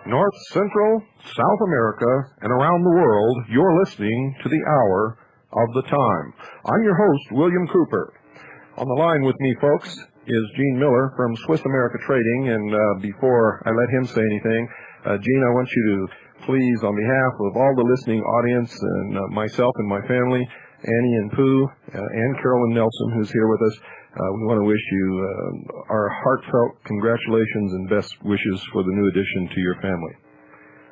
North, Central, South America, and around the world, you're listening to the Hour of the Time. I'm your host, William Cooper. On the line with me, folks, is Gene Miller from Swiss America Trading, and before I let him say anything, Gene, I want you to please, on behalf of all the listening audience and myself and my family, Annie and Pooh, and Carolyn Nelson, who's here with us, we want to wish you our heartfelt congratulations and best wishes for the new addition to your family.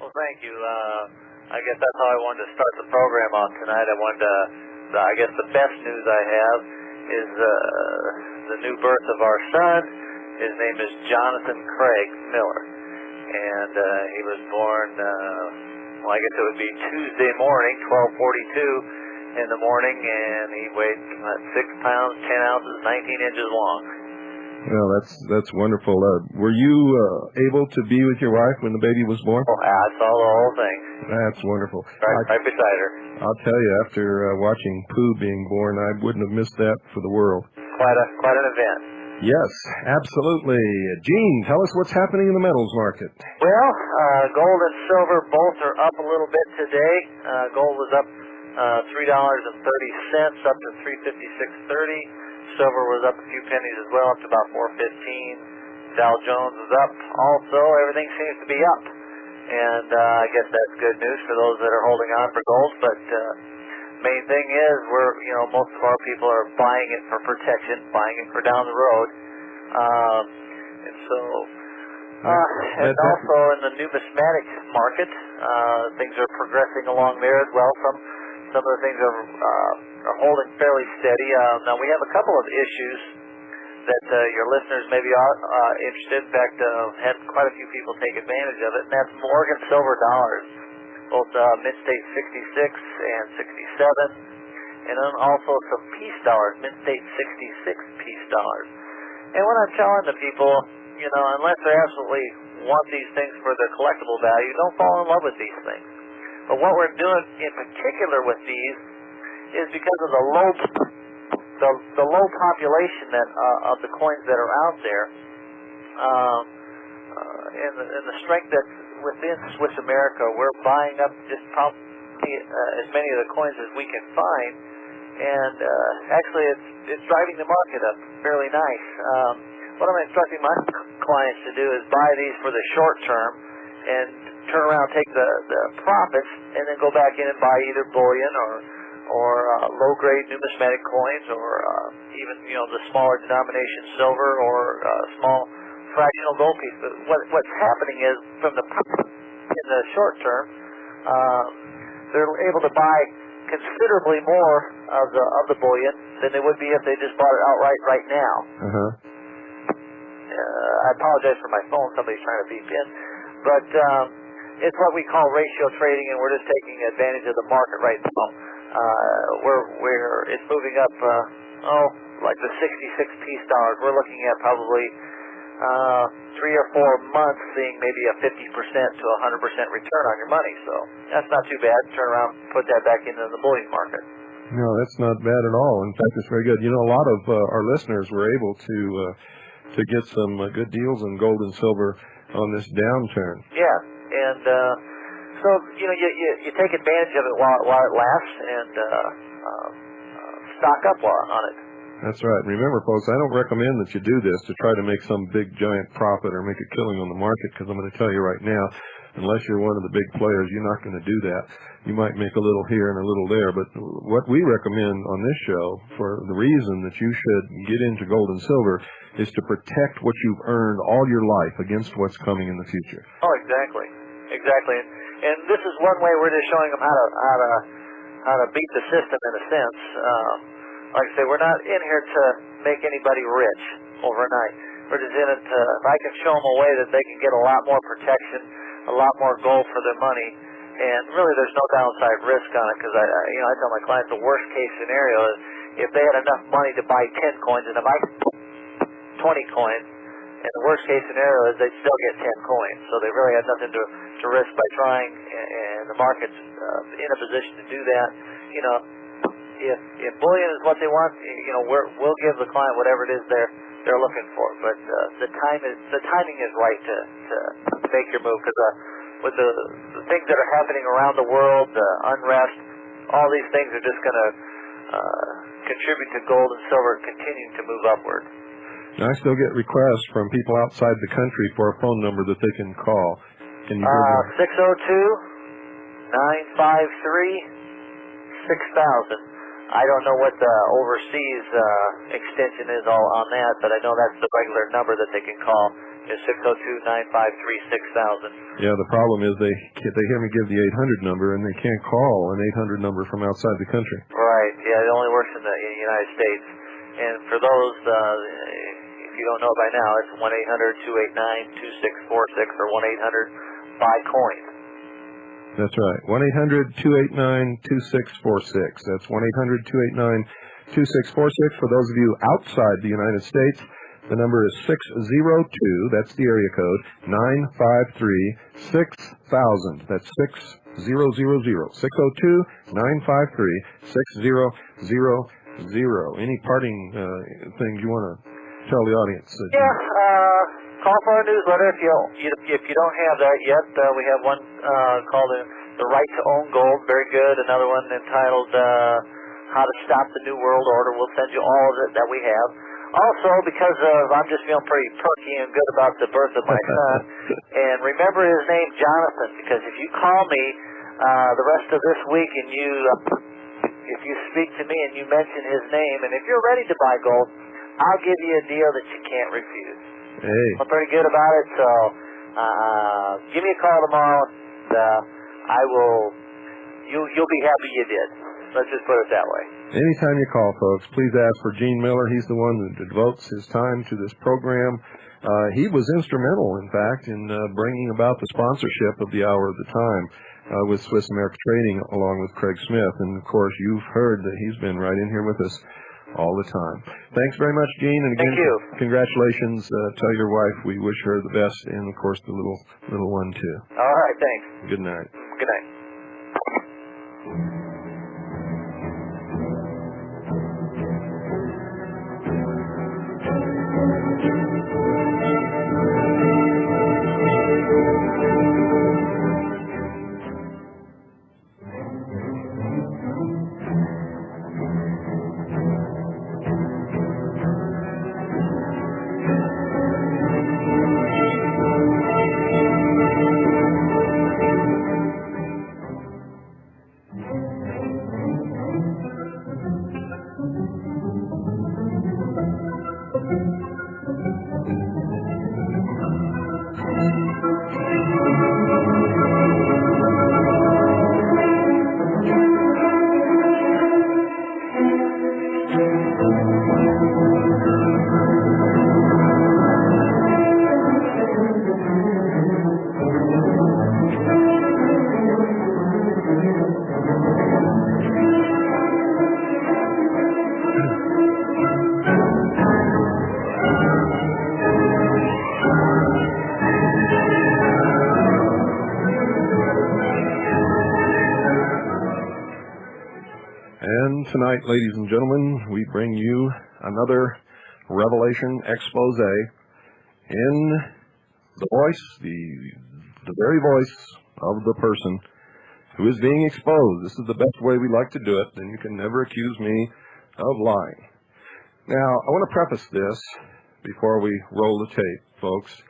Well, thank you. I guess that's how I wanted to start the program on tonight. I guess the best news I have is the new birth of our son. His name is Jonathon Craig Miller. And he was born, I guess it would be Tuesday morning, 12:42. In the morning, and he weighed 6 pounds, 10 ounces, 19 inches long. Well, that's wonderful. Were you able to be with your wife when the baby was born? Oh, I saw the whole thing. That's wonderful. Right beside her. I'll tell you, after watching Pooh being born, I wouldn't have missed that for the world. Quite an event. Yes, absolutely. Gene, tell us what's happening in the metals market. Well, gold and silver both are up a little bit today. Gold was up $3.30 up to $356.30. Silver was up a few pennies as well, up to about $4.15. Dow Jones was up also. Everything seems to be up, and I guess that's good news for those that are holding on for gold. But main thing is, most of our people are buying it for protection, buying it for down the road, and so. And also in the numismatic market, things are progressing along there as well. Some of the things are holding fairly steady. Now, we have a couple of issues that your listeners may be interested in. In fact, had quite a few people take advantage of it, and that's Morgan silver dollars, both mint-state 66 and 67, and then also some peace dollars, mint-state 66 peace dollars. And what I'm telling the people, unless they absolutely want these things for their collectible value, don't fall in love with these things. But what we're doing in particular with these is because of the low population of the coins that are out there, and the strength that's within Swiss America. We're buying up just probably as many of the coins as we can find, and actually it's driving the market up fairly nice. What I'm instructing my clients to do is buy these for the short term and turn around, take the profits, and then go back in and buy either bullion or low-grade numismatic coins, or even the smaller denomination silver or small fractional gold piece. But what's happening is, from in the short term, they're able to buy considerably more of the bullion than they would be if they just bought it outright right now. I apologize for my phone. Somebody's trying to beep in. But it's what we call ratio trading, and we're just taking advantage of the market right now. It's moving up, like the 66 peace dollars. We're looking at probably 3 or 4 months seeing maybe a 50% to 100% return on your money. So that's not too bad. Turn around, put that back into the bullion market. No, that's not bad at all. In fact, it's very good. A lot of our listeners were able to get some good deals in gold and silver on this downturn. Yeah, and so you take advantage of it while it lasts, and stock up on it. That's right. Remember, folks, I don't recommend that you do this to try to make some big giant profit or make a killing on the market, because I'm going to tell you right now, unless you're one of the big players, you're not going to do that. You might make a little here and a little there, but what we recommend on this show, for the reason that you should get into gold and silver, is to protect what you've earned all your life against what's coming in the future. Oh, exactly. And this is one way we're just showing them how to beat the system in a sense. Like I say, we're not in here to make anybody rich overnight. We're just in it to, if I can show them a way that they can get a lot more protection, a lot more gold for their money, and really there's no downside risk on it, because I tell my clients the worst case scenario is if they had enough money to buy 10 coins and to buy 20 coins, and the worst case scenario is they'd still get 10 coins. So they really had nothing to risk by trying, and the market's in a position to do that. You know, if bullion is what they want, you know, we'll give the client whatever it is they're looking for. But the timing is right to make your move, because with the things that are happening around the world, the unrest, all these things are just going to contribute to gold and silver continuing to move upward. Now, I still get requests from people outside the country for a phone number that they can call. Can you give me 602-953-6000. I don't know what the overseas extension is all on that, but I know that's the regular number that they can call. Is 602-953-6000. Yeah, the problem is they hear me give the 800 number, and they can't call an 800 number from outside the country. Right. Yeah, it only works in the United States. And for those, if you don't know by now, it's 1-800-289-2646 or 1-800-BUY-COIN. That's right. 1-800-289-2646. That's 1-800-289-2646. For those of you outside the United States, the number is 602, that's the area code, 953-6000. That's 6000. 602-953-6000. Any parting things you want to tell the audience? Call for our newsletter if you don't have that yet. We have one called The Right to Own Gold, very good. Another one entitled How to Stop the New World Order. We'll send you all of it that we have. Also, because I'm just feeling pretty perky and good about the birth of my son, and remember his name, Jonathon, because if you call me the rest of this week and if you speak to me and you mention his name, and if you're ready to buy gold, I'll give you a deal that you can't refuse. Hey. I'm pretty good about it, so give me a call tomorrow, and you'll be happy you did. Let's just put it that way. Anytime you call, folks, please ask for Gene Miller. He's the one that devotes his time to this program. He was instrumental, in fact, in bringing about the sponsorship of the Hour of the Time with Swiss America Trading, along with Craig Smith. And, of course, you've heard that he's been right in here with us all the time. Thanks very much, Gene. And again, thank you. Congratulations. Tell your wife we wish her the best, and, of course, the little one, too. All right, thanks. Good night. Good night. And tonight, ladies and gentlemen, we bring you another Revelation expose in the voice, the very voice of the person who is being exposed. This is the best way we like to do it, and you can never accuse me of lying. Now, I want to preface this before we roll the tape, folks,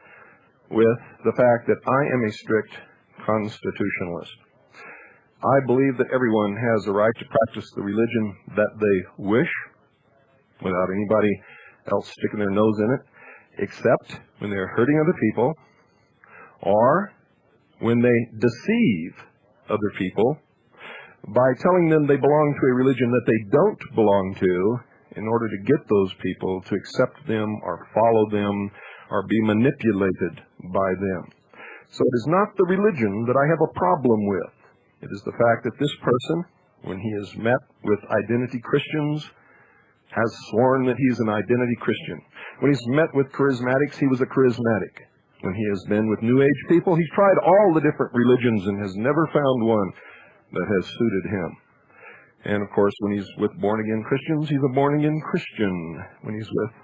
with the fact that I am a strict constitutionalist. I believe that everyone has a right to practice the religion that they wish without anybody else sticking their nose in it, except when they're hurting other people or when they deceive other people by telling them they belong to a religion that they don't belong to in order to get those people to accept them or follow them or be manipulated by them. So it is not the religion that I have a problem with. It is the fact that this person, when he has met with identity Christians, has sworn that he's an identity Christian. When he's met with charismatics, he was a charismatic. When he has been with New Age people, he's tried all the different religions and has never found one that has suited him. And, of course, when he's with born-again Christians, he's a born-again Christian. When he's with,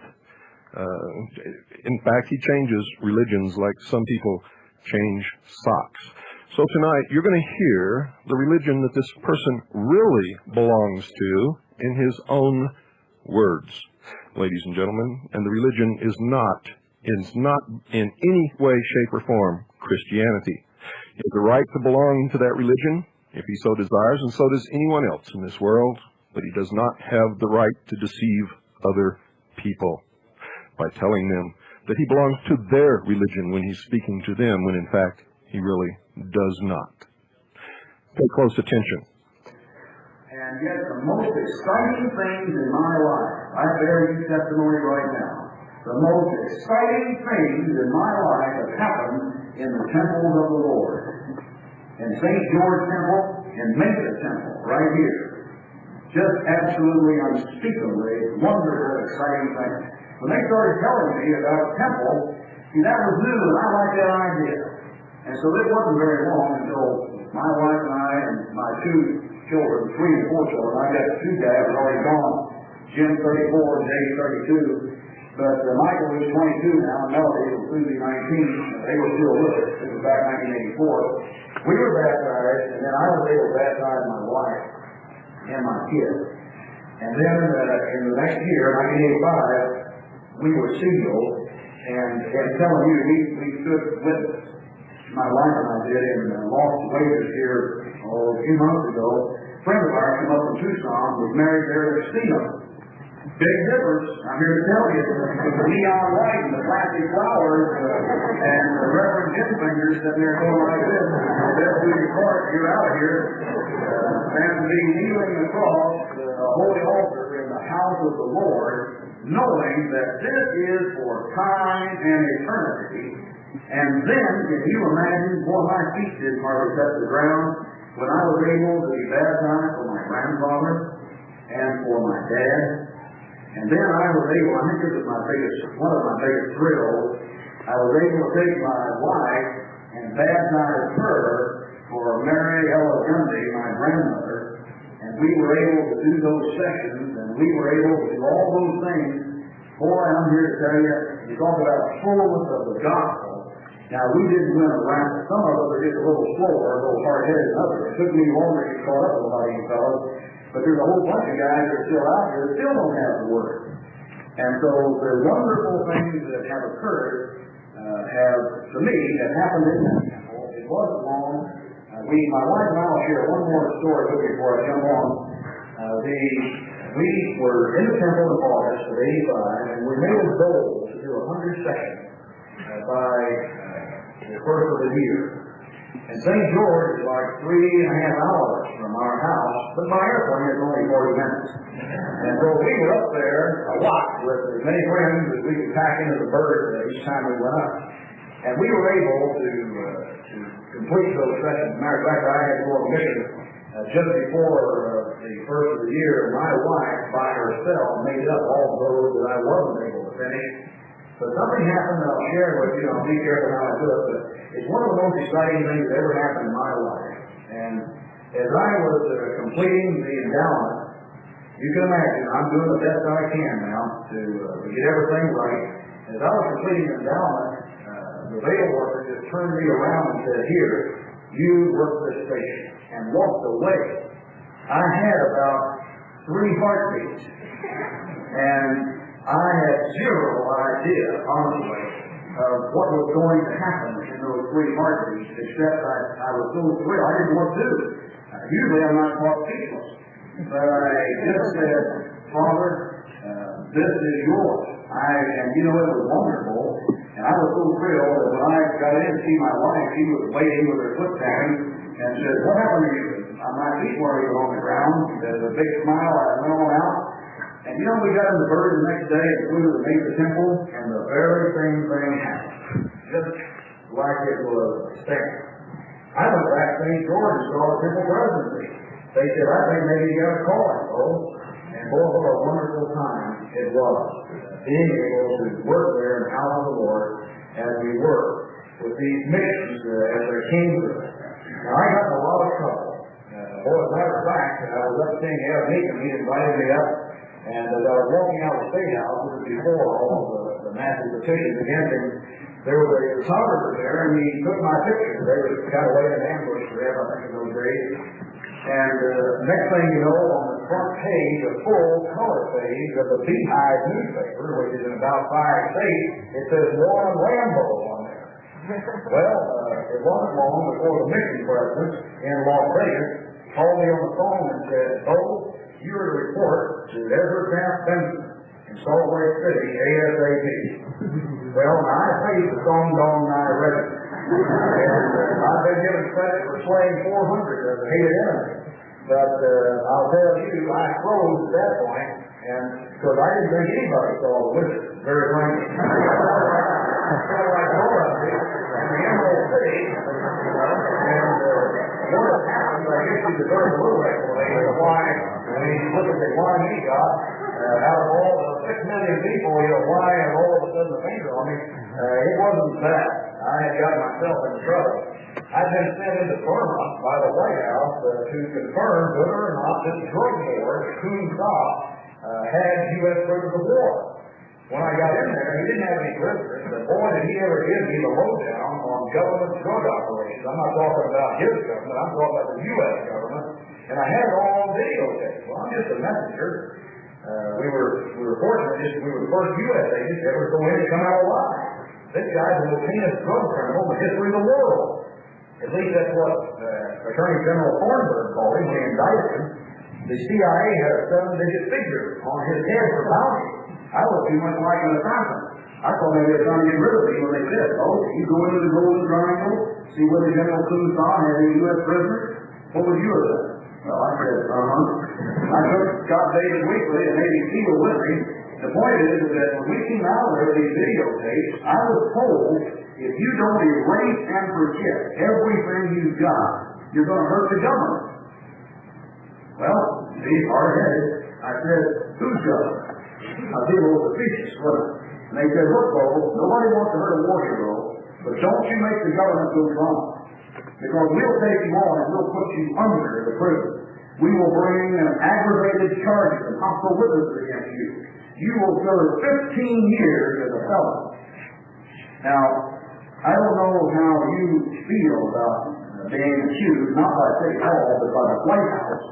in fact, he changes religions like some people change socks. So tonight, you're going to hear the religion that this person really belongs to in his own words, ladies and gentlemen. And the religion is not in any way, shape, or form Christianity. He has the right to belong to that religion if he so desires, and so does anyone else in this world, but he does not have the right to deceive other people by telling them that he belongs to their religion when he's speaking to them, when in fact he really does not. Pay close attention. And yet the most exciting things in my life, I bear you testimony right now, the most exciting things in my life have happened in the temples of the Lord. In St. George Temple, in Mesa Temple, right here. Just absolutely unspeakably wonderful, exciting things. When they started telling me about a temple, see, that was new, and I liked that idea. And so it wasn't very long until my wife and I and my two children, 3 and 4 children, I got 2 dads already gone, Jim 34 and Dave 32, but Michael was 22 now, and Melody will soon be 19. They were still with us. This was back in 1984. We were baptized, and then I was able to baptize my wife and my kids. And then in the next year, 1985, we were sealed, and telling you, we stood witness. My wife and I did in Las Vegas here a few months ago. A friend of ours came up from Tucson, was married there at Casino. Big difference, I'm here to tell you. The neon light and the plastic flowers and the Reverend Jim fingers sitting there going like this. They'll do your part, you're out of here. And be kneeling across the holy altar in the house of the Lord, knowing that this is for time and eternity. And then, if you imagine, boy, my feet didn't hardly touch the ground when I was able to be baptized for my grandfather and for my dad. And then I was able, I think this is one of my biggest thrills, I was able to take my wife and baptize her for Mary Ella Gundy, my grandmother, and we were able to do those sessions, and we were able to do all those things. Boy, I'm here to tell you, you talk about the fullness of the gospel. Now, we didn't win around. Some of us are just a little slower, a little hard-headed than others. It took me longer to get caught up with a lot of you fellows. But there's a whole bunch of guys that are still out here that still don't have the Word. And so the wonderful things that have occurred to me, have happened in that temple. It wasn't long. My wife and I will share one more story with you before I jump on. We were in the temple in August of 85, and we made a goal to do 100 sessions by the first of the year. And St. George is like 3.5 hours from our house, but by airplane it's only 40 minutes. And so we were up there a lot with as many friends as we could pack into the bird each time we went up. And we were able to complete those sessions. As a matter of fact, I had to go on a mission just before the first of the year. My wife, by herself, made up all those that I wasn't able to finish. But something happened that I'll share with you. I'll be careful how I do it, but it's one of the most exciting things that ever happened in my life. And as I was completing the endowment, you can imagine, I'm doing the best I can now to get everything right. As I was completing the endowment, the veil worker just turned me around and said, "Here, you work this station," and walked away. I had about 3 heartbeats. And I had zero idea, honestly, of what was going to happen in those three heartbeats, except I was so thrilled. I didn't know what to do. Usually I'm not caught speechless. But I just said, Father, this is yours. And you know, it was wonderful. And I was so thrilled that when I got in to see my wife, she was waiting with her foot tapping and said, what happened to you? My feet were even on the ground. There's a big smile. I went on out. And you know, we got in the bird the next day and flew to the major temple, and the very same thing happened. Just like it was there. I went back to St. George and saw the temple presidency. They said, I think maybe you got a calling, folks. And boy, what a wonderful time it was, being able to work there in the house of the Lord as we work with these missions as they came to us. Now, I got in a lot of trouble. As a matter of fact, I was up seeing Ed Meekum. He invited me up, and as I was walking out of the State House, this was before all the massive petitions against him, there was a photographer there, and he took my picture. They were kind of waiting in ambush for him, I think, in those days. And next thing you know, on the front page, a full color page of the Beehive newspaper, which is in about 5 states, it says Warren Rambo on there. Well, it wasn't long before the mission president in Las Vegas called me on the phone and said, "Oh, you're to report to Ezra Taft Benson in Salt Lake City, ASAP." Well, I paid the song dong I read it. And I've been given credit for slaying 400 of the hated enemy. But I'll tell you, I froze at that point, and because I didn't think anybody saw the wizard, very frankly. So I told him, in the Emerald City, and what happened, I guess you deserve a little explanation of why, when he looked at the one he got, out of all the 6 million people, why have all of a sudden the finger on me? It wasn't that. I had got myself in trouble. I'd been sent into Burma by the White House to confirm whether or not this drug war, Coon Stop, had U.S. prisoners of war. When I got in there, he didn't have any prisoners, but boy, did he ever give me the lowdown on government drug operations. I'm not talking about his government, I'm talking about the U.S. government, and I had it all on videotape. Well, I'm just a messenger. We were fortunate, we were the first U.S. agents ever to go in and come out alive. This guy's the most heinous drug criminal in the history of the world. At least that's what Attorney General Thornburg called him when he indicted him. The CIA had a 7-digit figure on his head for bounty. I was too much like an assassin. I thought maybe they were trying to get rid of me when they said, "Oh, you go into the Golden Triangle, see whether General Tucson had any U.S. prisoners? What would you have done?" Well, I said, I got David Weekly and ABC were with me. The point is that when we came out of these videotapes, I was told, if you don't erase and forget everything you've got, you're going to hurt the government. Well, see, hard-headed, I said, whose government? People were facetious, wasn't it? And they said, look, folks, nobody wants to hurt a war hero, but don't you make the government go drunk. Because we'll take you on and we'll put you under the prison. We will bring aggravated charges and hostile witnesses against you. You will serve 15 years as a felon. Now, I don't know how you feel about being accused, not by City Hall, but by the White House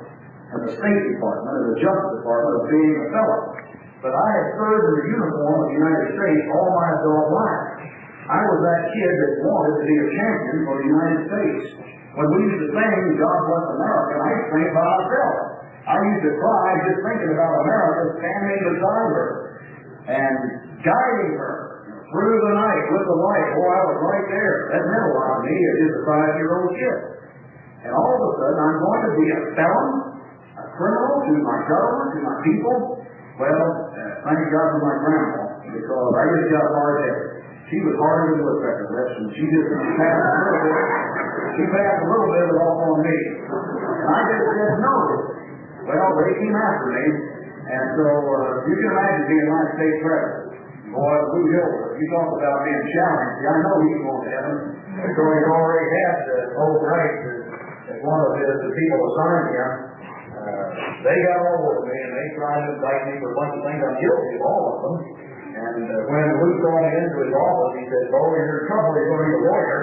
and the State Department and the Justice Department of being a felon. But I have served in the uniform of the United States all my adult life. I was that kid that wanted to be a champion for the United States. When we used to sing God Bless America, I used to sing by myself. I used to cry just thinking about America standing beside her and guiding her through the night with the light. Oh, I was right there. That meant a lot to me as just a 5-year-old kid. And all of a sudden, I'm going to be a felon, a criminal to my government, to my people. Well, thank God for my grandma, because I just got hard-headed. She was harder than woodpecker lips, and she just passed a little bit. She passed a little bit off on me. And I just said no. Well, they came after me, and so you can imagine being United States President. Boy, Lou Hilfer, you talk about being challenged. See, I know he's going to heaven. So he's already had old Wright as one of the people assigned him. They got all over me, and they tried to indict me for a bunch of things. I'm guilty of all of them. And when Lou called me into his office, he said, "Oh, you're in trouble. You're going to be a lawyer."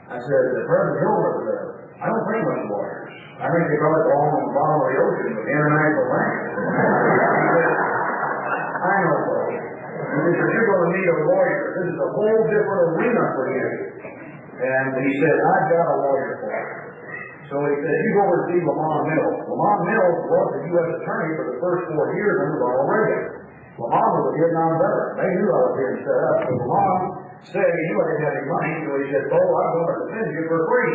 I said, "President Hilfer, I don't think much lawyers. I think they probably belong on the bottom of the ocean with international language." He said, "I know, folks. He said, you're going to need a lawyer. This is a whole different arena for you. And he said, I've got a lawyer for you. So he said, you go over to see Lamont Mills. Lamont Mills was the U.S. attorney for the first 4 years under Ronald Reagan. Lamont was a Vietnam veteran. They knew I was here to set up. So Lamont said he knew I didn't have any money, so he said, Bo, I'm going to defend you for free.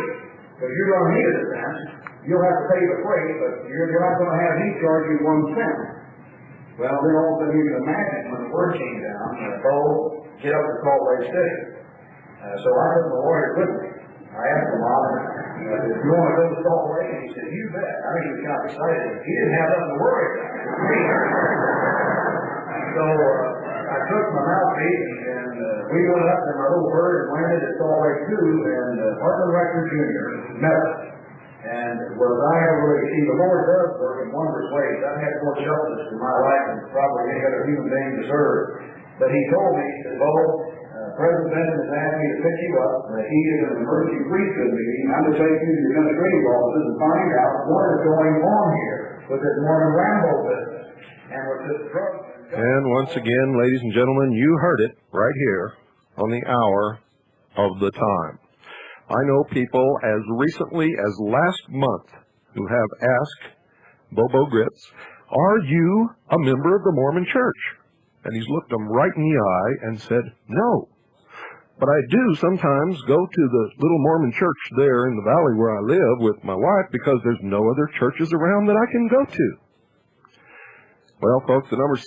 Because you're going to need a defense. You'll have to pay the freight, but you're not going to have me charge you 1 cent. Well, then all of a sudden you can imagine when the word came down, Bo, get up to Salt Lake City. So I took my lawyer with me. I asked him, if you want to go to Salt Lake? And he said, you bet. I think he was kind of excited. He didn't have nothing to worry about. So I took my mouthpiece and we went up in my little bird and landed at Salt Lake 2, and Hartman Rector Jr. met us. And was I ever really see the Lord does work in wondrous ways. I've had more justice in my life than probably any other human being deserves. But he told me, he said, Bo, President Benson has asked me to pick you up. He is an emergency priesthood meeting. I'm to take you to the administrative offices and find out what is going on here with this Mormon Rambo business and with this drug. And once again, ladies and gentlemen, you heard it right here on the hour of the time. I know people as recently as last month who have asked Bo Gritz, are you a member of the Mormon Church? And he's looked them right in the eye and said, no. But I do sometimes go to the little Mormon church there in the valley where I live with my wife because there's no other churches around that I can go to. Well, folks, the number is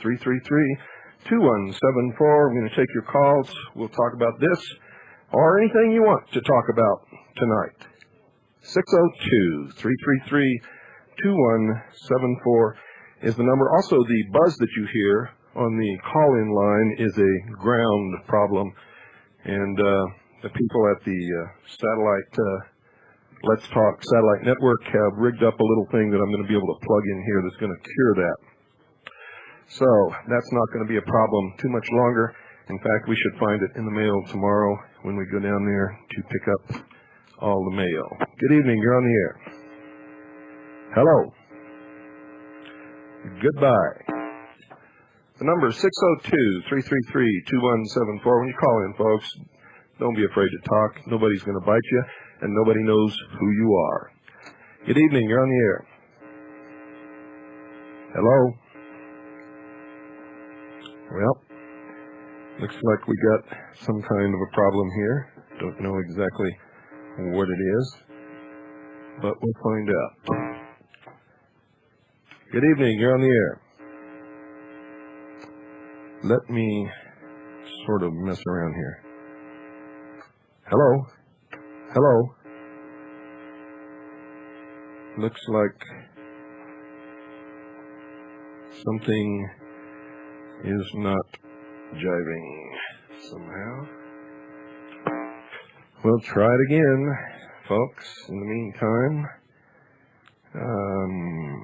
602-333-2174. I'm going to take your calls. We'll talk about this or anything you want to talk about tonight. 602-333-2174 is the number. Also, the buzz that you hear on the call-in line is a ground problem, and the people at the Let's Talk satellite network have rigged up a little thing that I'm going to be able to plug in here that's going to cure that. So that's not going to be a problem too much longer. In fact, we should find it in the mail tomorrow when we go down there to pick up all the mail. Good evening, you're on the air. Hello. Goodbye. The number is 602-333-2174. When you call in, folks, don't be afraid to talk. Nobody's going to bite you, and nobody knows who you are. Good evening. You're on the air. Hello? Well, looks like we got some kind of a problem here. Don't know exactly what it is, but we'll find out. Good evening. You're on the air. Let me sort of mess around here. Hello? Hello? Looks like something is not jiving somehow. We'll try it again, folks. In the meantime,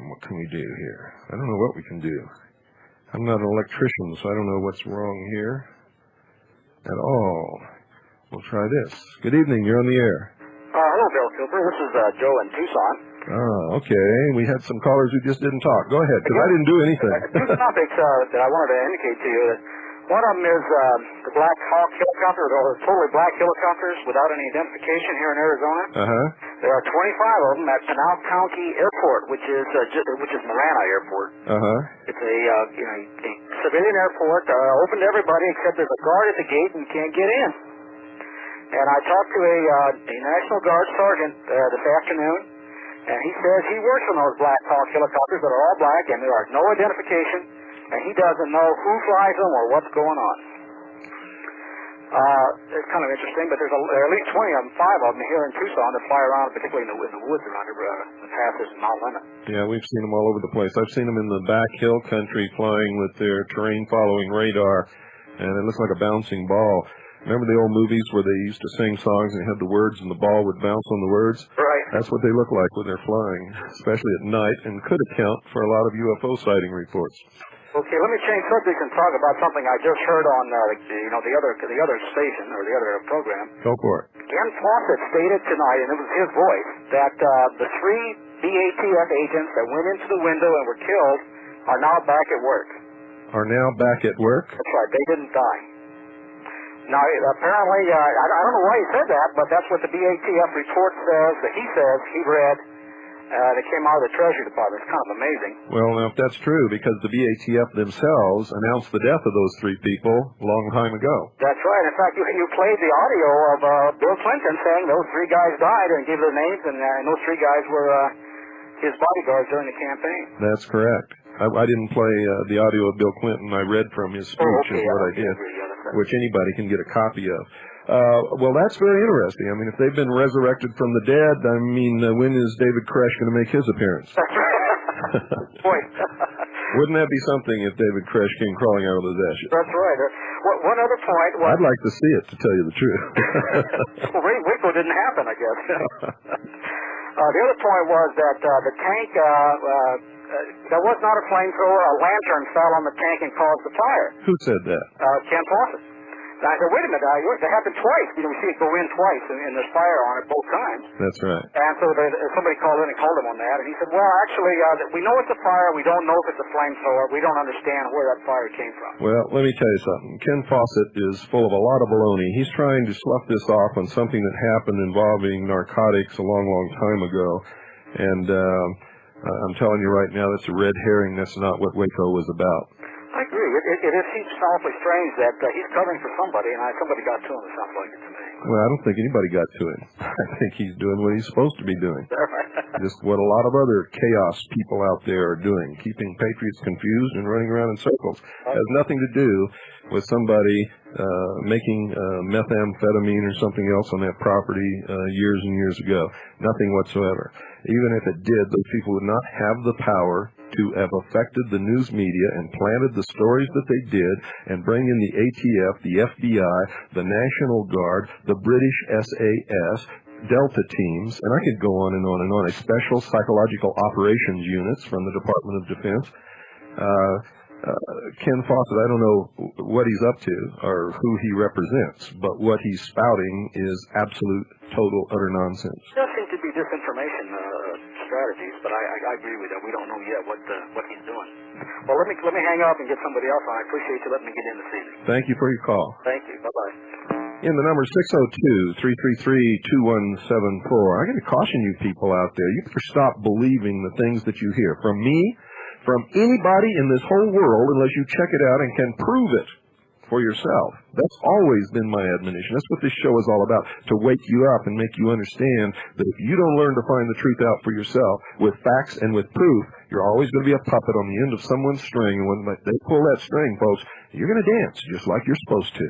what can we do here? I don't know what we can do. I'm not an electrician, so I don't know what's wrong here at all. We'll try this. Good evening. You're on the air. Hello, Bill Cooper. This is Joe in Tucson. Okay. We had some callers who just didn't talk. Go ahead, because I didn't do anything. Two topics that I wanted to indicate to you. One of them is the Black Hawk helicopter, or totally black helicopters without any identification here in Arizona. There are 25 of them at Pinal County Airport, which is Marana Airport. It's a civilian airport, open to everybody except there's a guard at the gate and you can't get in. And I talked to a National Guard sergeant this afternoon, and he says he works on those Black Hawk helicopters that are all black, and there are no identification, and he doesn't know who flies them or what's going on. It's kind of interesting, but there are at least 5 of them here in Tucson that fly around, particularly in the woods around the passes and Mount Lemmon. Yeah, we've seen them all over the place. I've seen them in the back hill country flying with their terrain-following radar, and it looks like a bouncing ball. Remember the old movies where they used to sing songs and they had the words and the ball would bounce on the words? Right. That's what they look like when they're flying, especially at night, and could account for a lot of UFO sighting reports. Okay, let me change subjects and talk about something I just heard on the other station or the other program. Go for it. Ken Fawcett stated tonight, and it was his voice, that the 3 BATF agents that went into the window and were killed are now back at work. Are now back at work? That's right. They didn't die. Now, apparently, I don't know why he said that, but that's what the BATF report says, that he says he read, that came out of the Treasury Department. It's kind of amazing. Well, now, if that's true, because the BATF themselves announced the death of those 3 people a long time ago. That's right. In fact, you played the audio of Bill Clinton saying those 3 guys died and gave their names, and those 3 guys were his bodyguards during the campaign. That's correct. I didn't play the audio of Bill Clinton. I read from his speech is what I did, which anybody can get a copy of. Well, that's very interesting. I mean, if they've been resurrected from the dead, I mean, when is David Koresh going to make his appearance? That's right. Point. Wouldn't that be something if David Koresh came crawling out of those ashes? That's right. One other point was... I'd like to see it, to tell you the truth. Well, Waco didn't happen, I guess. The other point was that the tank... that was not a flamethrower. A lantern fell on the tank and caused the fire. Who said that? Ken Fawcett. And I said, wait a minute, that happened twice. You know, we see it go in twice, and there's fire on it both times. That's right. And so somebody called in and called him on that, and he said, well, actually, we know it's a fire. We don't know if it's a flamethrower. We don't understand where that fire came from. Well, let me tell you something. Ken Fawcett is full of a lot of baloney. He's trying to slough this off on something that happened involving narcotics a long, long time ago. And I'm telling you right now, that's a red herring. That's not what Waco was about. I agree. It seems awfully strange that he's covering for somebody, and somebody got to him. It sounds like it to me. Well, I don't think anybody got to him. I think he's doing what he's supposed to be doing. Just what a lot of other chaos people out there are doing, keeping patriots confused and running around in circles. It has nothing to do with somebody making methamphetamine or something else on that property years and years ago. Nothing whatsoever. Even if it did, those people would not have the power to have affected the news media and planted the stories that they did and bring in the ATF, the FBI, the National Guard, the British SAS, Delta teams, and I could go on and on and on, a special psychological operations units from the Department of Defense. Ken Fawcett, I don't know what he's up to or who he represents, but what he's spouting is absolute, total, utter nonsense. There does seem to be disinformation strategies, but I agree with that. We don't know yet what he's doing. Well, let me hang up and get somebody else on. I appreciate you letting me get in this evening. Thank you for your call. Thank you. Bye-bye. In the number 602-333-2174. I got to caution you people out there. You better stop believing the things that you hear from me, from anybody in this whole world, unless you check it out and can prove it for yourself. That's always been my admonition. That's what this show is all about, to wake you up and make you understand that if you don't learn to find the truth out for yourself with facts and with proof, you're always going to be a puppet on the end of someone's string. And when they pull that string, folks, you're going to dance just like you're supposed to.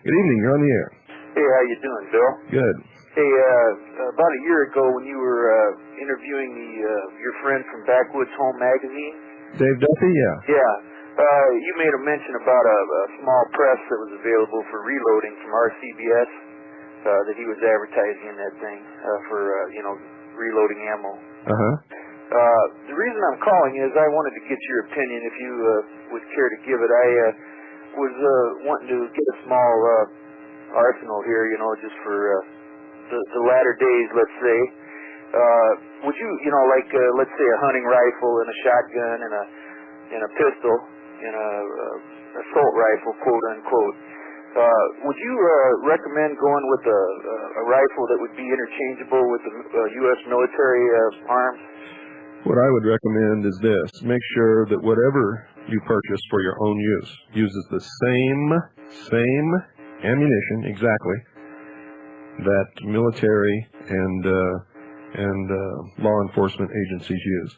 Good evening. You're on the air. Hey, how you doing, Bill? Good. Hey, about a year ago when you were interviewing your friend from Backwoods Home Magazine. Dave Duffy, yeah. Yeah. You made a mention about a small press that was available for reloading from RCBS, that he was advertising in that thing for, reloading ammo. Uh-huh. The reason I'm calling is I wanted to get your opinion, if you would care to give it. I was wanting to get a small arsenal here, just for the latter days, let's say. Would you, let's say a hunting rifle and a shotgun and a pistol and a assault rifle, quote unquote. Would you recommend going with a rifle that would be interchangeable with the U.S. military arms? What I would recommend is this. Make sure that whatever you purchase for your own use uses the same ammunition, exactly, that military and law enforcement agencies use.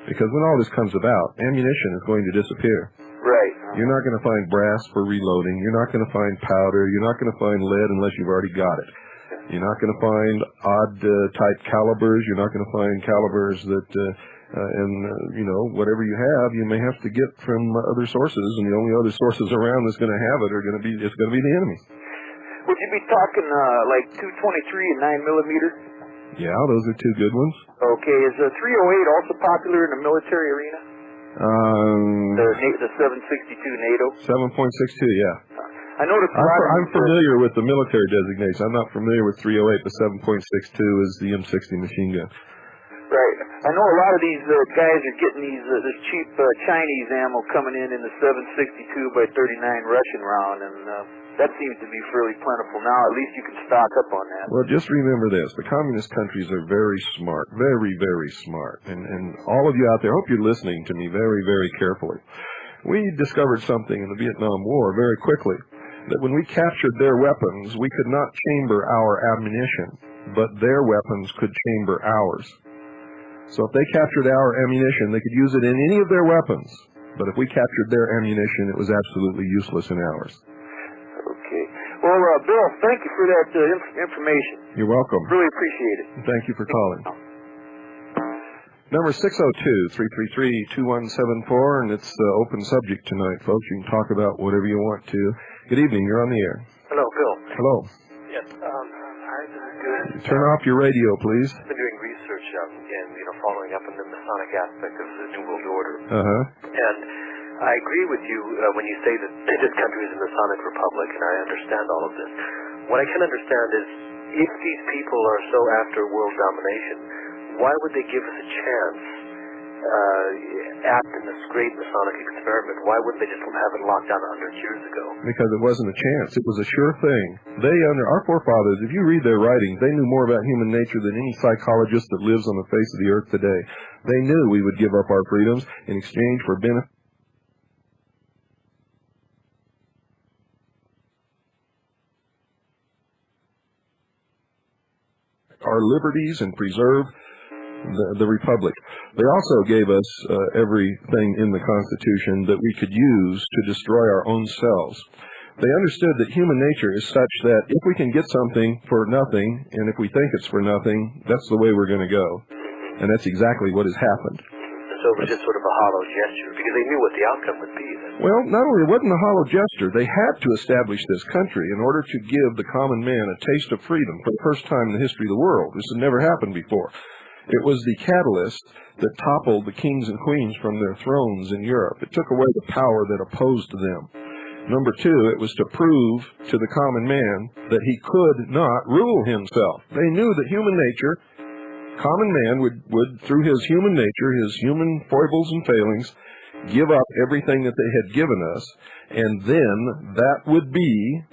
Because when all this comes about, ammunition is going to disappear. Right. You're not going to find brass for reloading. You're not going to find powder. You're not going to find lead unless you've already got it. You're not going to find odd type calibers. You're not going to find calibers that, whatever you have, you may have to get from other sources, and the only other sources around that's going to have it are going to be the enemy. Would you be talking like 223 and 9mm? Yeah, those are two good ones. Okay, is 308 also popular in the military arena? The 7.62 NATO. 7.62, yeah. I know I'm familiar with the military designation. I'm not familiar with 308, but 7.62 is the M60 machine gun. Right. I know a lot of these guys are getting this cheap Chinese ammo coming in the 7.62 by 39 Russian round, and that seems to be fairly plentiful now. At least you can stock up on that. Well, just remember this. The communist countries are very smart, very, very smart. And all of you out there, I hope you're listening to me very, very carefully. We discovered something in the Vietnam War very quickly, that when we captured their weapons, we could not chamber our ammunition, but their weapons could chamber ours. So if they captured our ammunition, they could use it in any of their weapons. But if we captured their ammunition, it was absolutely useless in ours. Okay. Well, Bill, thank you for that information. You're welcome. Really appreciate it. Thank you for calling. Number 602-333-2174, and it's open subject tonight, folks. You can talk about whatever you want to. Good evening. You're on the air. Hello, Bill. Hello. Yes. Turn off your radio, please. I've been doing research and following up on the Masonic aspect of the New World Order. And I agree with you when you say that this country is a Masonic republic, and I understand all of this. What I can understand is, if these people are so after world domination, why would they give us a chance in this great Masonic experiment? Why wouldn't they just have it locked down 100 years ago? Because it wasn't a chance. It was a sure thing. Our forefathers, if you read their writings, they knew more about human nature than any psychologist that lives on the face of the earth today. They knew we would give up our freedoms in exchange for benefits. Our liberties and preserve the republic. They also gave us everything in the Constitution that we could use to destroy our own selves. They understood that human nature is such that if we can get something for nothing, and if we think it's for nothing, that's the way we're going to go. And that's exactly what has happened. So it was just sort of a hollow gesture, because they knew what the outcome would be. Well, not only it wasn't a hollow gesture, they had to establish this country in order to give the common man a taste of freedom for the first time in the history of the world. This had never happened before. It was the catalyst that toppled the kings and queens from their thrones in Europe. It took away the power that opposed them. Number two, it was to prove to the common man that he could not rule himself. They knew that human nature, common man would through his human nature, his human foibles and failings, give up everything that they had given us, and then that would be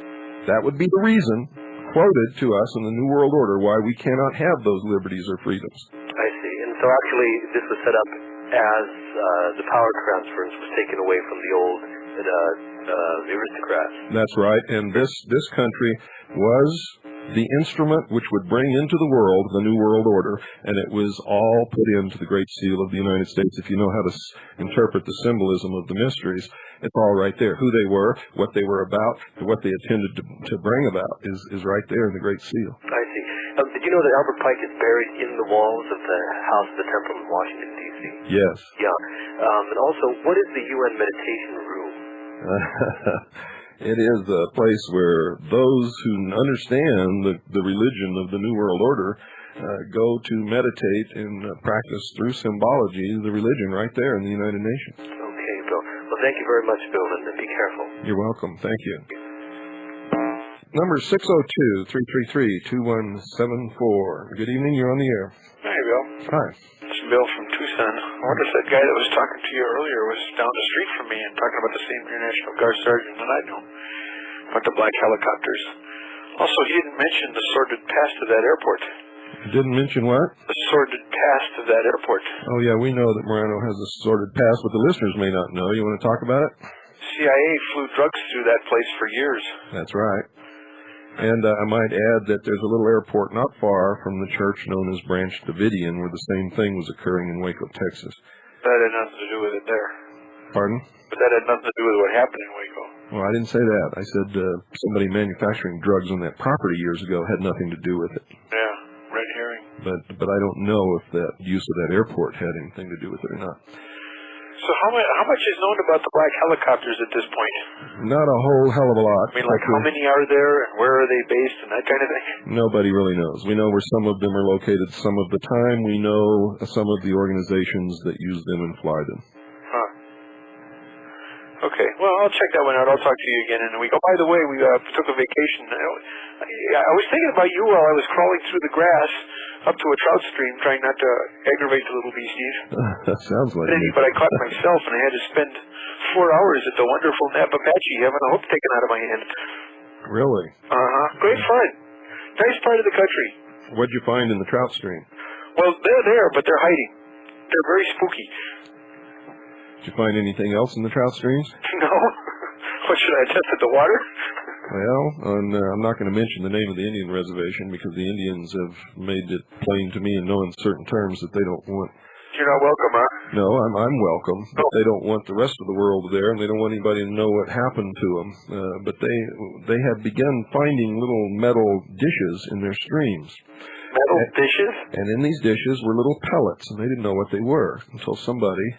the reason quoted to us in the New World Order why we cannot have those liberties or freedoms. I see. And so actually this was set up as the power transference was taken away from the old aristocrats. That's right. And this country was the instrument which would bring into the world the New World Order, and it was all put into the Great Seal of the United States. If you know how to interpret the symbolism of the mysteries, it's all right there. Who they were, what they were about, what they intended to bring about is right there in the Great Seal. I see. Did you know that Albert Pike is buried in the walls of the House of the Temple in Washington, D.C.? Yes. Yeah. And also, what is the UN meditation room? It is a place where those who understand the religion of the New World Order go to meditate and practice through symbology the religion right there in the United Nations. Okay, Bill. Well, thank you very much, Bill, and be careful. You're welcome. Thank you. Number 602-333-2174. Good evening. You're on the air. Hi, Bill. Hi. This is Bill from Tucson. I wonder if that guy that was talking to you earlier was down the street from me and talking about the same International Guard sergeant that I know, about the black helicopters. Also, he didn't mention the sordid past of that airport. Didn't mention what? The sordid past of that airport. Oh, yeah, we know that Morano has a sordid past, but the listeners may not know. You want to talk about it? CIA flew drugs through that place for years. That's right. And I might add that there's a little airport not far from the church known as Branch Davidian where the same thing was occurring in Waco, Texas. That had nothing to do with it there. Pardon? But that had nothing to do with what happened in Waco. Well, I didn't say that. I said somebody manufacturing drugs on that property years ago had nothing to do with it. Yeah, red herring. But I don't know if that use of that airport had anything to do with it or not. So how much is known about the black helicopters at this point? Not a whole hell of a lot. I mean, like how many are there and where are they based and that kind of thing? Nobody really knows. We know where some of them are located some of the time. We know some of the organizations that use them and fly them. Huh. Okay. Well, I'll check that one out. I'll talk to you again in a week. Oh, by the way, we took a vacation. I was thinking about you while I was crawling through the grass up to a trout stream, trying not to aggravate the little beasties. That sounds like it. But I caught myself, and I had to spend 4 hours at the wonderful Napa Apache having a hook taken out of my hand. Really? Great fun. Nice part of the country. What'd you find in the trout stream? Well, they're there, but they're hiding. They're very spooky. Did you find anything else in the trout streams? No. What, should I test at the water? Well, I'm not going to mention the name of the Indian reservation because the Indians have made it plain to me in no uncertain terms that they don't want... You're not welcome, huh? No, I'm welcome, but they don't want the rest of the world there, and they don't want anybody to know what happened to them. But they have begun finding little metal dishes in their streams. Metal dishes? And in these dishes were little pellets, and they didn't know what they were until somebody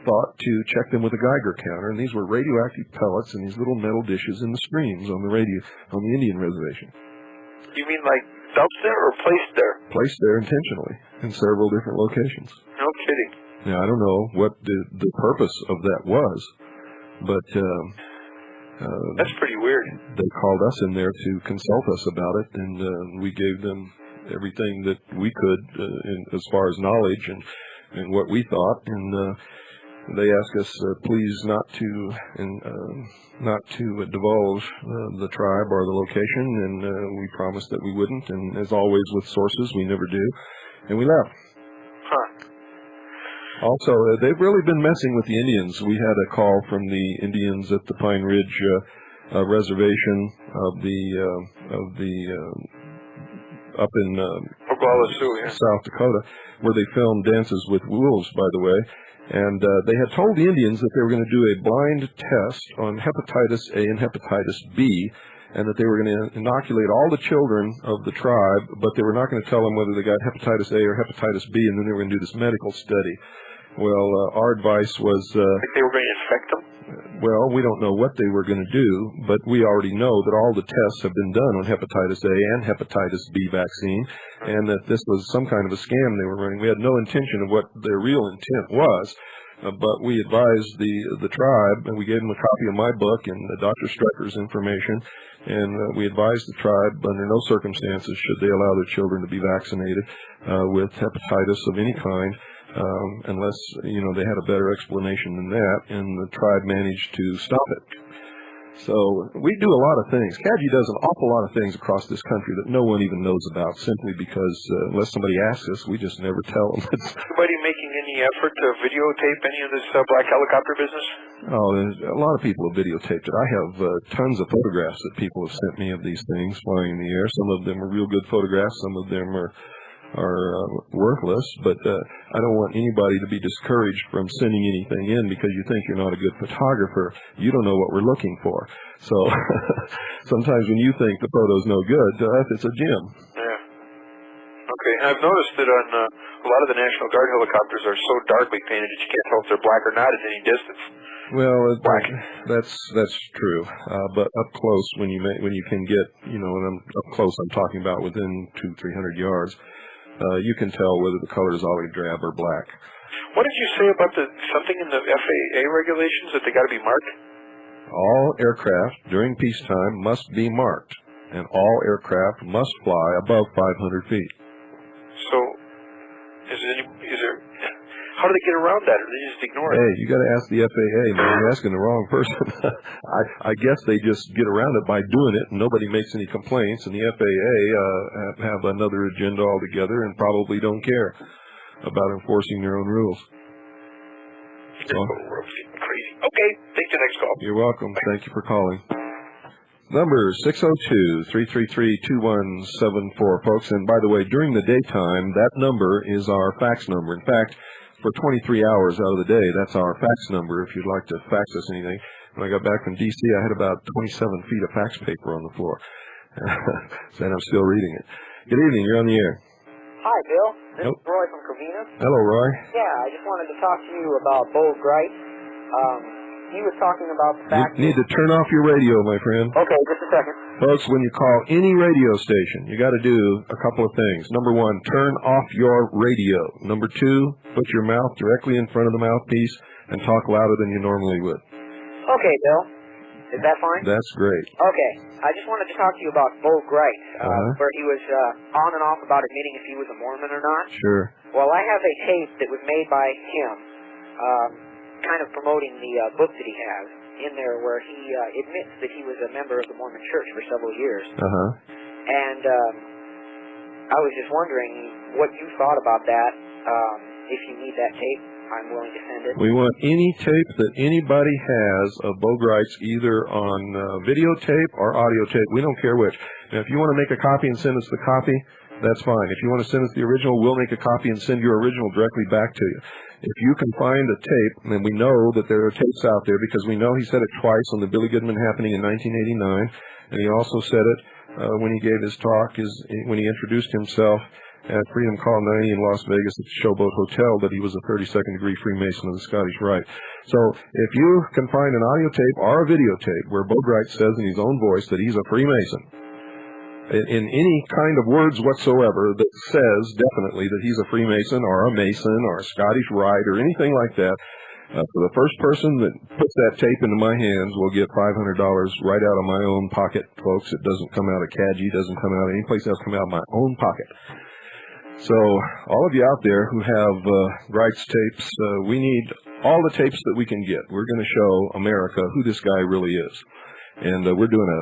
thought to check them with a Geiger counter, and these were radioactive pellets in these little metal dishes in the streams on the Indian reservation. You mean like dumped there or placed there? Placed there intentionally in several different locations. No kidding. Now, I don't know what the purpose of that was, but that's pretty weird. They called us in there to consult us about it, and we gave them everything that we could as far as knowledge and what we thought, and they asked us please not to divulge the tribe or the location, and we promised that we wouldn't, and as always with sources, we never do, and we left. Huh. Also, they've really been messing with the Indians. We had a call from the Indians at the Pine Ridge reservation up in South Dakota, where they filmed Dances with Wolves, by the way. And they had told the Indians that they were going to do a blind test on hepatitis A and hepatitis B, and that they were going to inoculate all the children of the tribe, but they were not going to tell them whether they got hepatitis A or hepatitis B, and then they were going to do this medical study. Well, our advice was... like they were going to infect them? Well, we don't know what they were going to do, but we already know that all the tests have been done on hepatitis A and hepatitis B vaccine, and that this was some kind of a scam they were running. We had no intention of what their real intent was, but we advised the tribe, and we gave them a copy of my book and Dr. Strucker's information, and we advised the tribe under no circumstances should they allow their children to be vaccinated with hepatitis of any kind, unless, they had a better explanation than that, and the tribe managed to stop it. So we do a lot of things. CAGI does an awful lot of things across this country that no one even knows about, simply because unless somebody asks us, we just never tell them. Anybody making any effort to videotape any of this black helicopter business? Oh, there's a lot of people have videotaped it. I have tons of photographs that people have sent me of these things flying in the air. Some of them are real good photographs. Some of them are worthless, but I don't want anybody to be discouraged from sending anything in because you think you're not a good photographer. You don't know what we're looking for. So sometimes when you think the photo's no good, it's a gem. Yeah. Okay. I've noticed that on a lot of the National Guard helicopters are so darkly painted that you can't tell if they're black or not at any distance. Well, that's true. But up close, when you can get, when I'm up close, I'm talking about within 200-300 yards. You can tell whether the color is olive drab or black. What did you say about something in the FAA regulations that they got to be marked? All aircraft during peacetime must be marked, and all aircraft must fly above 500 feet. So, is there? How do they get around that, or do they just ignore it? Hey, you got to ask the FAA, man. You're asking the wrong person. I guess they just get around it by doing it, and nobody makes any complaints, and the FAA have another agenda altogether and probably don't care about enforcing their own rules. So, crazy. Okay, take the next call. You're welcome. Thank you for calling. Number 602-333-2174, folks. And by the way, during the daytime, that number is our fax number. In fact, for 23 hours out of the day, that's our fax number if you'd like to fax us anything. When I got back from D.C., I had about 27 feet of fax paper on the floor. And I'm still reading it. Good evening. You're on the air. Hi, Bill. This is Roy from Covina. Hello, Roy. Yeah, I just wanted to talk to you about Bo Gritz. He was talking about the fact... You need to turn off your radio, my friend. Okay, just a second. Folks, when you call any radio station, you got to do a couple of things. Number one, turn off your radio. Number two, put your mouth directly in front of the mouthpiece and talk louder than you normally would. Okay, Bill. Is that fine? That's great. Okay. I just wanted to talk to you about Bo Gritz, where he was on and off about admitting if he was a Mormon or not. Sure. Well, I have a tape that was made by him kind of promoting the book that he has in there where he admits that he was a member of the Mormon Church for several years. And I was just wondering what you thought about that. If you need that tape, I'm willing to send it. We want any tape that anybody has of Bo Gritz, either on videotape or audio tape. We don't care which. Now, if you want to make a copy and send us the copy, that's fine. If you want to send us the original, we'll make a copy and send your original directly back to you. If you can find a tape, and we know that there are tapes out there because we know he said it twice on the Billy Goodman happening in 1989, and he also said it when he gave his talk, when he introduced himself at Freedom Colony in Las Vegas at the Showboat Hotel, that he was a 32nd degree Freemason of the Scottish Rite. So if you can find an audio tape or a videotape where Bo Gritz says in his own voice that he's a Freemason, in any kind of words whatsoever that says definitely that he's a Freemason or a Mason or a Scottish Rite or anything like that, for the first person that puts that tape into my hands will get $500 right out of my own pocket, folks. It doesn't come out of Cadgy, doesn't come out of any place else, come out of my own pocket. So all of you out there who have Gritz tapes, we need all the tapes that we can get. We're going to show America who this guy really is. And we're doing a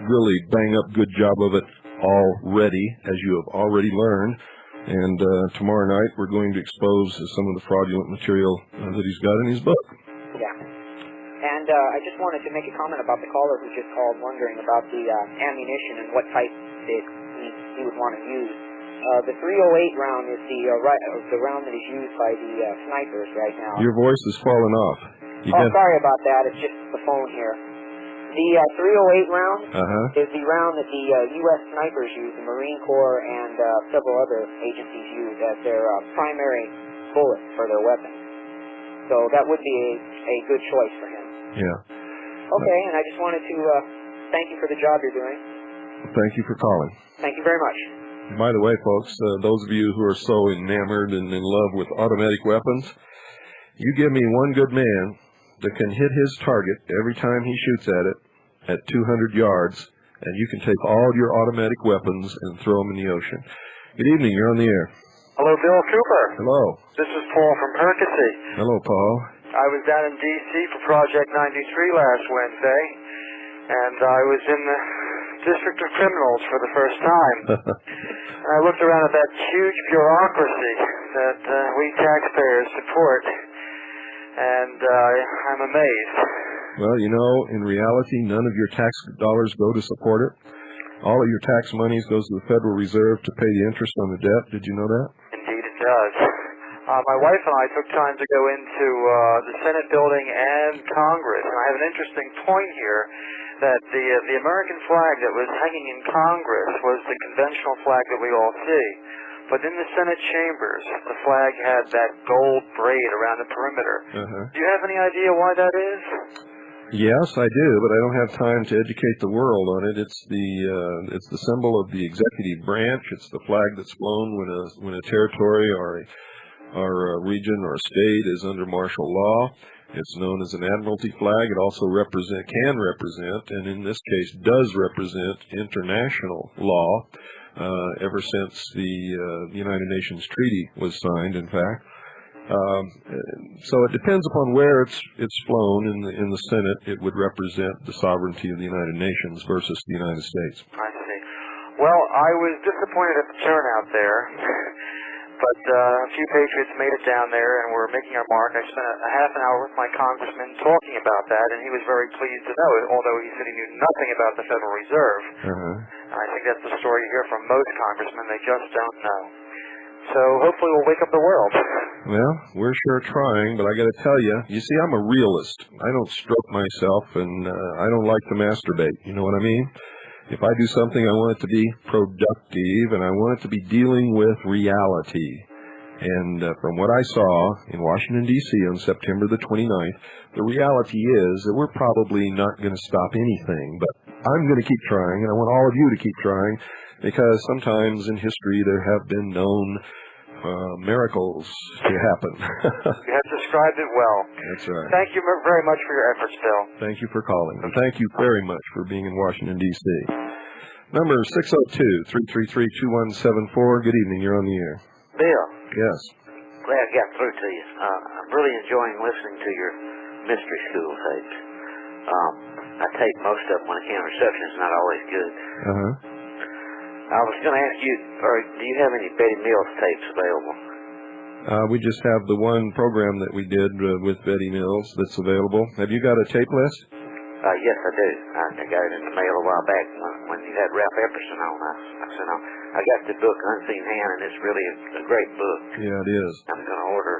really bang-up good job of it already, as you have already learned. And tomorrow night we're going to expose some of the fraudulent material that he's got in his book. Yeah. And I just wanted to make a comment about the caller who just called wondering about the ammunition and what type that he would want to use. The 308 round is the round that is used by the snipers right now. Your voice is falling off. Sorry about that. It's just the phone here. The 308 round is the round that the U.S. snipers use, the Marine Corps and several other agencies use as their primary bullet for their weapons. So that would be a good choice for him. Yeah. Okay, and I just wanted to thank you for the job you're doing. Thank you for calling. Thank you very much. By the way, folks, those of you who are so enamored and in love with automatic weapons, you give me one good man that can hit his target every time he shoots at it at 200 yards, and you can take all your automatic weapons and throw them in the ocean. Good evening. You're on the air. Hello, Bill Cooper. Hello. This is Paul from Percy. Hello, Paul. I was down in D.C. for Project 93 last Wednesday, and I was in the District of Criminals for the first time. I looked around at that huge bureaucracy that we taxpayers support, and I'm amazed. Well, you know, in reality, none of your tax dollars go to support it. All of your tax monies goes to the Federal Reserve to pay the interest on the debt. Did you know that? Indeed it does. My wife and I took time to go into the Senate building and Congress, and I have an interesting point here, that the American flag that was hanging in Congress was the conventional flag that we all see. But in the Senate chambers, the flag had that gold braid around the perimeter. Do you have any idea why that is? Yes, I do, but I don't have time to educate the world on it. It's the symbol of the executive branch. It's the flag that's flown when a territory or a region or a state is under martial law. It's known as an admiralty flag. It also can represent, and in this case does represent, international law ever since the United Nations Treaty was signed, in fact. So it depends upon where it's flown. In the Senate, it would represent the sovereignty of the United Nations versus the United States. I see. Well, I was disappointed at the turnout there. But a few patriots made it down there, and we're making our mark. I spent a half an hour with my congressman talking about that, and he was very pleased to know it, although he said he knew nothing about the Federal Reserve. And I think that's the story you hear from most congressmen. They just don't know. So hopefully we'll wake up the world. Well, we're sure trying, but I got to tell you, see, I'm a realist. I don't stroke myself, and I don't like to masturbate. You know what I mean? If I do something, I want it to be productive, and I want it to be dealing with reality. And from what I saw in Washington, D.C. on September the 29th, the reality is that we're probably not going to stop anything. But I'm going to keep trying, and I want all of you to keep trying, because sometimes in history there have been known miracles to happen. You have described it well. That's right. Thank you very much for your efforts, Bill. Thank you for calling, and thank you very much for being in Washington, D.C. Number 602-333-2174. Good evening. You're on the air. Bill. Yes. glad I got through to you. I'm really enjoying listening to your mystery school tapes. I tape most of them when I can. Reception is not always good. I was going to ask you, do you have any Betty Mills tapes available? We just have the one program that we did with Betty Mills that's available. Have you got a tape list? Yes, I do. I got it in the mail a while back when you had Ralph Epperson on. I sent on. I got the book Unseen Hand, and it's really a great book. Yeah, it is. I'm going to order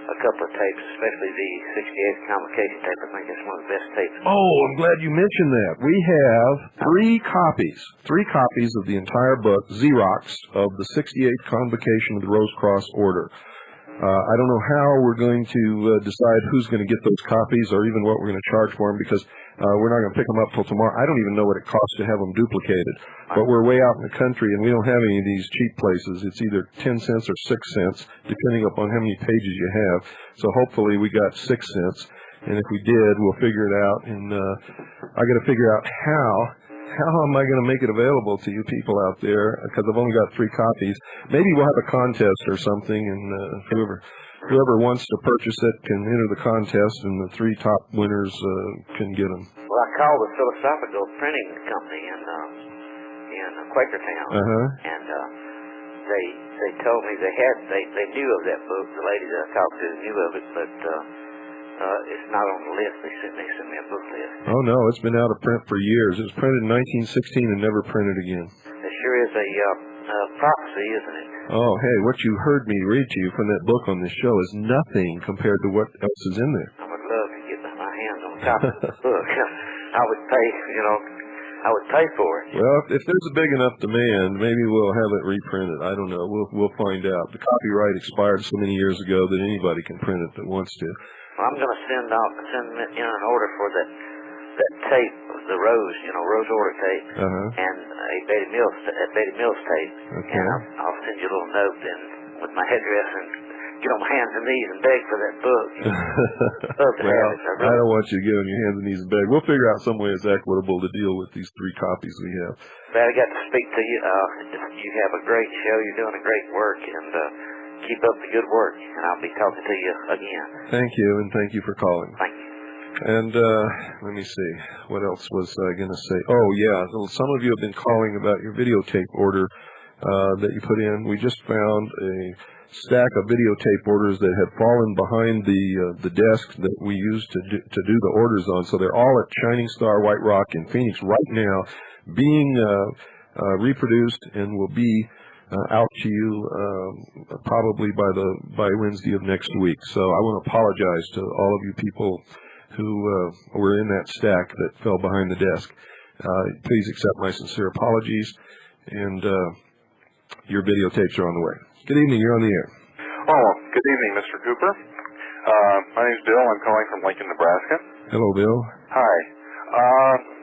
a couple of tapes, especially the 68th Convocation tape. I think it's one of the best tapes. Oh, I'm glad you mentioned that. We have three copies of the entire book, Xerox, of the 68th Convocation of the Rose Cross Order. I don't know how we're going to decide who's going to get those copies or even what we're going to charge for them, because we're not going to pick them up till tomorrow. I don't even know what it costs to have them duplicated. But we're way out in the country, and we don't have any of these cheap places. It's either 10 cents or 6 cents, depending upon how many pages you have. So hopefully we got 6 cents. And if we did, we'll figure it out. And I got to figure out how am I going to make it available to you people out there, because I've only got 3 copies. Maybe we'll have a contest or something, and whoever wants to purchase it can enter the contest, and the 3 top winners can get them. Well, I called the Philosophical Printing Company in Quakertown, and they told me they knew of that book. The lady that I talked to knew of it, but it's not on the list. They sent me a book list. Oh no, it's been out of print for years. It was printed in 1916 and never printed again. It sure is a prophecy, isn't it? Oh, hey, what you heard me read to you from that book on this show is nothing compared to what else is in there. I would love to get my hands on a copy of the book. I would pay for it. Well, if there's a big enough demand, maybe we'll have it reprinted. I don't know. We'll find out. The copyright expired so many years ago that anybody can print it that wants to. Well, I'm going to send in an order for that tape, the Rose order tape, and a Betty Mills tape. Okay. And I'll send you a little note then with my address and get on my hands and knees and beg for that book. Well, I don't want you to get on your hands and knees and beg. We'll figure out some way it's equitable to deal with these 3 copies we have. Glad I got to speak to you. You have a great show. You're doing a great work, and keep up the good work, and I'll be talking to you again. Thank you, and thank you for calling. Thank you. And let me see. What else was I going to say? Oh, yeah. Some of you have been calling about your videotape order that you put in. We just found a stack of videotape orders that had fallen behind the desk that we used to do the orders on. So they're all at Shining Star, White Rock, in Phoenix right now, being reproduced, and will be out to you probably by Wednesday of next week. So I want to apologize to all of you people who were in that stack that fell behind the desk. Please accept my sincere apologies, and your videotapes are on the way. Good evening. You're on the air. Oh, good evening, Mr. Cooper. My name's Bill. I'm calling from Lincoln, Nebraska. Hello, Bill. Hi.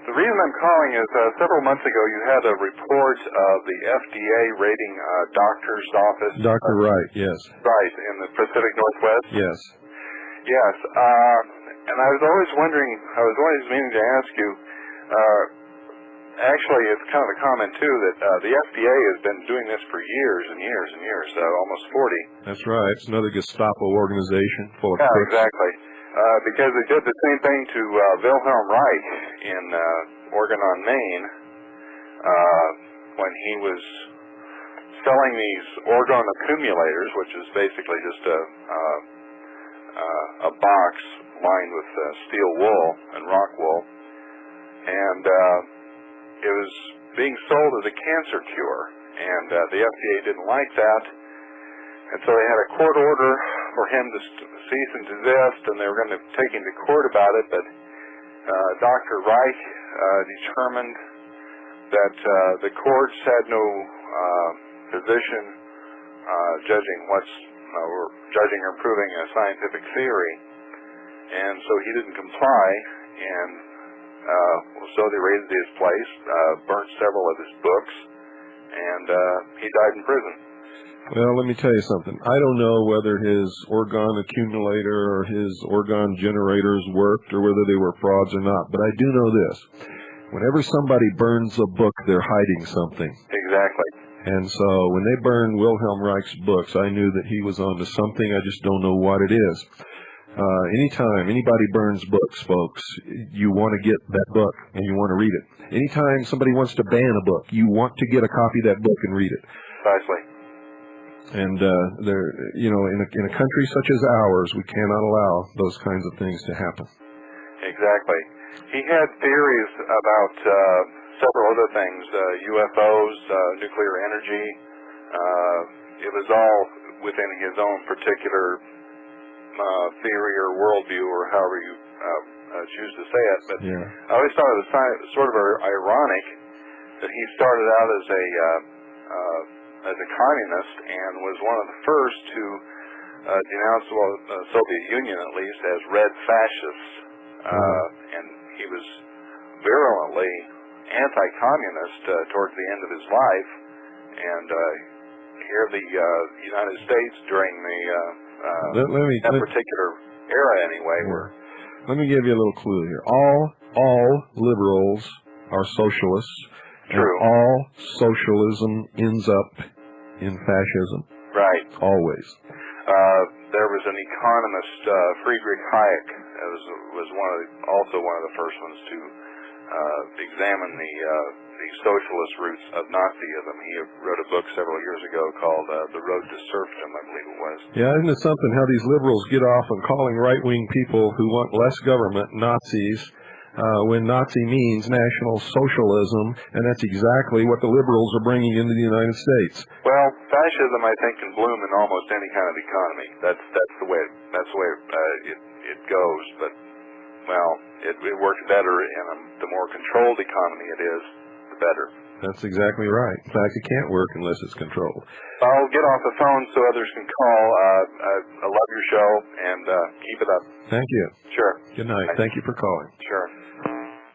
The reason I'm calling is several months ago you had a report of the FDA rating doctor's office. Dr. Wright, yes. Right, in the Pacific Northwest? Yes. Yes. And I was always meaning to ask you, actually it's kind of a comment too, that the FDA has been doing this for years and years and years, almost 40. That's right. It's another Gestapo organization full of crooks. crooks. Exactly. Because they did the same thing to Wilhelm Reich in Oregon, Maine, when he was selling these orgone accumulators, which is basically just a box lined with steel wool and rock wool, and it was being sold as a cancer cure, and the FDA didn't like that, and so they had a court order for him to cease and desist, and they were going to take him to court about it, but Dr. Reich determined that the courts had no position judging or proving a scientific theory, and so he didn't comply, and so they raided his place, burnt several of his books, and he died in prison. Well, let me tell you something. I don't know whether his orgone accumulator or his orgone generators worked or whether they were frauds or not, but I do know this. Whenever somebody burns a book, they're hiding something. Exactly. And so when they burned Wilhelm Reich's books, I knew that he was onto something. I just don't know what it is. Anytime anybody burns books, folks, you want to get that book and you want to read it. Anytime somebody wants to ban a book, you want to get a copy of that book and read it. Precisely. And in a country such as ours, we cannot allow those kinds of things to happen. Exactly. He had theories about several other things, UFOs, nuclear energy. It was all within his own particular theory or worldview, or however you choose to say it. But I always thought it was sort of ironic that he started out as a communist and was one of the first to denounce the Soviet Union, at least, as red fascists. And he was virulently anti-communist towards the end of his life. And here the United States during that particular era, anyway. Let me give you a little clue here. All liberals are socialists. True. And all socialism ends up in fascism. Right. Always. There was an economist, Friedrich Hayek, was also one of the first ones to examine the socialist roots of Nazism. He wrote a book several years ago called The Road to Serfdom, I believe it was. Yeah, isn't it something how these liberals get off on calling right-wing people who want less government Nazis, when Nazi means National Socialism, and that's exactly what the liberals are bringing into the United States. Well, fascism, I think, can bloom in almost any kind of economy. That's the way it goes. But well, it works better in the more controlled economy it is, the better. That's exactly right. In fact, it can't work unless it's controlled. I'll get off the phone so others can call. I love your show, and keep it up. Thank you. Sure. Good night. Thank you for calling. Sure.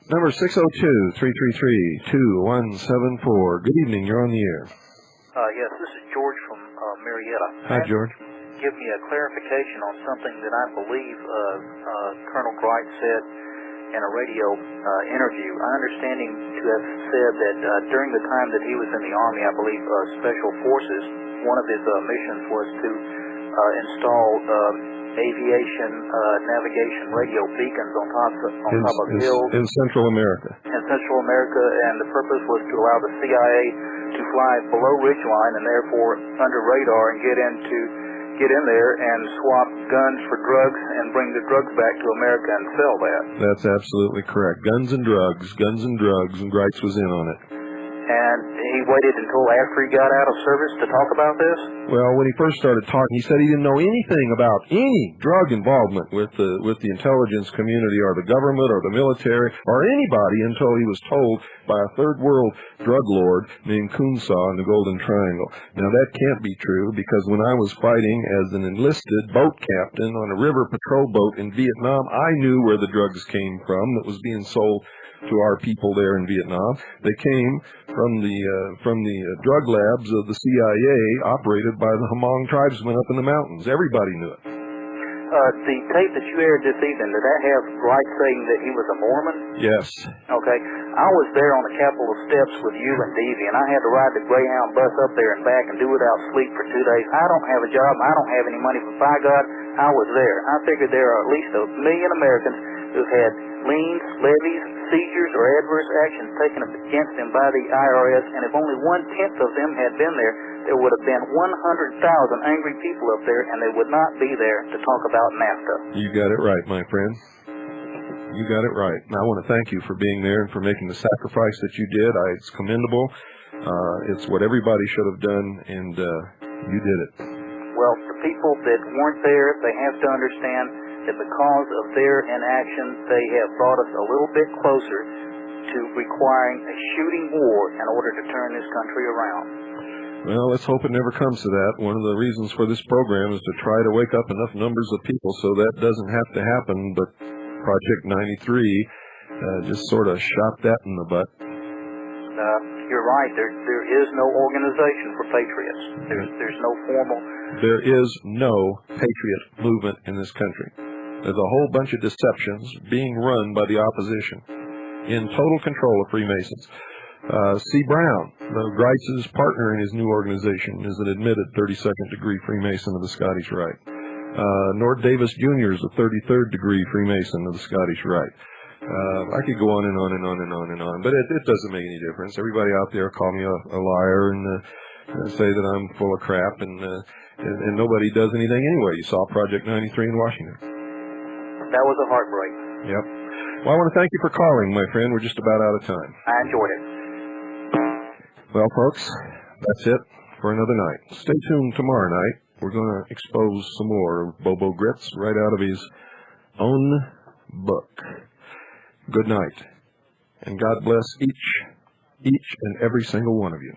Number 602-333-2174. Good evening. You're on the air. Yes, this is George from Marietta. Hi, George. Give me a clarification on something that I believe Colonel Gritz said in a radio interview. I understand him to have said that during the time that he was in the Army, I believe Special Forces, one of his missions was to install aviation navigation radio beacons on top of hills in Central America. In Central America, and the purpose was to allow the CIA to fly below ridgeline and therefore under radar and get in there and swap guns for drugs and bring the drugs back to America and sell that. That's absolutely correct. Guns and drugs, and Gritz was in on it. And he waited until after he got out of service to talk about this? Well, when he first started talking, he said he didn't know anything about any drug involvement with the intelligence community or the government or the military or anybody until he was told by a third world drug lord named Kunsaw in the Golden Triangle. Now, that can't be true, because when I was fighting as an enlisted boat captain on a river patrol boat in Vietnam, I knew where the drugs came from that was being sold to our people there in Vietnam. They came from the drug labs of the CIA, operated by the Hmong tribesmen up in the mountains. Everybody knew it. The tape that you aired this evening, did that have Gritz saying that he was a Mormon? Yes. Okay. I was there on the Capitol steps with you and Davey, and I had to ride the Greyhound bus up there and back and do without sleep for 2 days. I don't have a job, and I don't have any money, but by God, I was there. I figured there are at least 1 million Americans who've had liens, levies, seizures, or adverse actions taken against them by the IRS, and if only 1/10 of them had been there, there would have been 100,000 angry people up there, and they would not be there to talk about NAFTA. You got it right, my friend. You got it right. And I want to thank you for being there and for making the sacrifice that you did. It's commendable. It's what everybody should have done, and you did it. Well, the people that weren't there, they have to understand that because of their inaction, they have brought us a little bit closer to requiring a shooting war in order to turn this country around. Well, let's hope it never comes to that. One of the reasons for this program is to try to wake up enough numbers of people so that doesn't have to happen, but Project 93 just sort of shot that in the butt. You're right. There is no organization for patriots. There's no formal... There is no patriot movement in this country. There's a whole bunch of deceptions being run by the opposition in total control of Freemasons. C. Brown, the Gritz's partner in his new organization, is an admitted 32nd degree Freemason of the Scottish Rite. Nord Davis Jr. is a 33rd degree Freemason of the Scottish Rite. I could go on and on and on and on and on, but it doesn't make any difference. Everybody out there call me a liar and say that I'm full of crap, and nobody does anything anyway. You saw Project 93 in Washington. That was a heartbreak. Yep. Well, I want to thank you for calling, my friend. We're just about out of time. I enjoyed it. Well, folks, that's it for another night. Stay tuned tomorrow night. We're going to expose some more of Bo Gritz right out of his own book. Good night, and God bless each and every single one of you.